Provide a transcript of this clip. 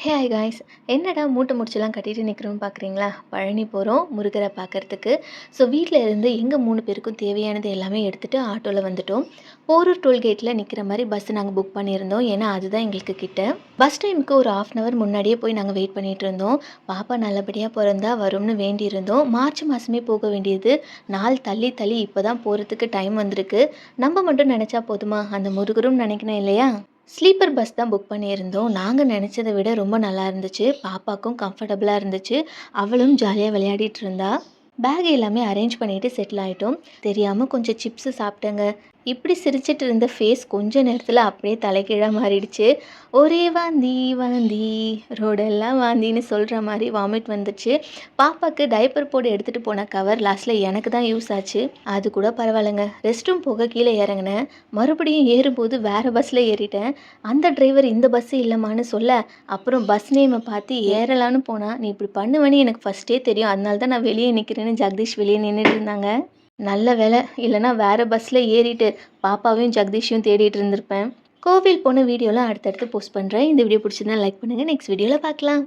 Hey hi guys. என்னடா மூட்டை முடிச்செல்லாம் கட்டிட்டு நிற்கிறோம்னு பார்க்குறீங்களா? பழனி போகிறோம் முருகரை பார்க்கறதுக்கு. ஸோ வீட்டில் இருந்து எங்கள் 3 பேருக்கும் தேவையானது எல்லாமே எடுத்துகிட்டு ஆட்டோவில் வந்துட்டோம். போரூர் டோல்கேட்டில் நிற்கிற மாதிரி பஸ் நாங்கள் புக் பண்ணியிருந்தோம். ஏன்னா அதுதான் எங்களுக்கு கிட்ட. பஸ் டைமுக்கு ஒரு 1/2 அன் முன்னாடியே போய் நாங்கள் வெயிட் பண்ணிகிட்டு இருந்தோம். பாப்பா நல்லபடியாக பிறந்தா வரும்னு வேண்டியிருந்தோம். மார்ச் மாதமே போக வேண்டியது நாள் தள்ளி தள்ளி இப்போ தான் போகிறதுக்கு டைம் வந்திருக்கு. நம்ம மட்டும் நினச்சா போதுமா? அந்த முருகரும் நினைக்கணும் இல்லையா? ஸ்லீப்பர் பஸ் தான் புக் பண்ணியிருந்தோம். நாங்கள் நினச்சத விட ரொம்ப நல்லா இருந்துச்சு. பாப்பாக்கும் கம்ஃபர்டபுளாக இருந்துச்சு. அவளும் ஜாலியாக விளையாடிட்டு இருந்தா. பேக் எல்லாமே அரேஞ்ச் பண்ணிவிட்டு செட்டில் ஆகிட்டோம். தெரியாமல் கொஞ்சம் சிப்ஸு சாப்பிட்டேங்க. இப்படி சிரிச்சிட்டு இருந்த ஃபேஸ் கொஞ்ச நேரத்தில் அப்படியே தலைகீழாக மாறிடுச்சு. ஒரே வாந்தி வாந்தி ரோடெல்லாம் வாந்தின்னு சொல்கிற மாதிரி வாமிட் வந்துச்சு. பாப்பாவுக்கு டைப்பர் போட்டு எடுத்துகிட்டு போன கவர் லாஸ்ட்டில் எனக்கு தான் யூஸ் ஆச்சு. அது கூட பரவாயில்லைங்க. ரெஸ்ட் ரூம் போக கீழே இறங்கினேன். மறுபடியும் ஏறும்போது வேறு பஸ்ஸில் ஏறிட்டேன். அந்த டிரைவர் இந்த பஸ்ஸு இல்லைம்மான்னு சொல்ல, அப்புறம் பஸ் நேமை பார்த்து ஏறலான்னு போனால், நீ இப்படி பண்ணுவேன்னு எனக்கு ஃபஸ்ட்டே தெரியும், அதனால தான் நான் வெளியே நிற்கிறேன்னு ஜெகதீஷ் வெளியே நின்றுட்டு இருந்தாங்க. நல்ல வேலை, இல்லைனா வேறு பஸ்ஸில் ஏறிட்டு பாப்பாவையும் ஜெகதீஷையும் தேடிட்டு இருந்திருப்பேன். கோவில் போன வீடியோலாம் அடுத்தடுத்து போஸ்ட் பண்ணுறேன். இந்த வீடியோ பிடிச்சிருந்தா லைக் பண்ணுங்கள். நெக்ஸ்ட் வீடியோவில் பார்க்கலாம்.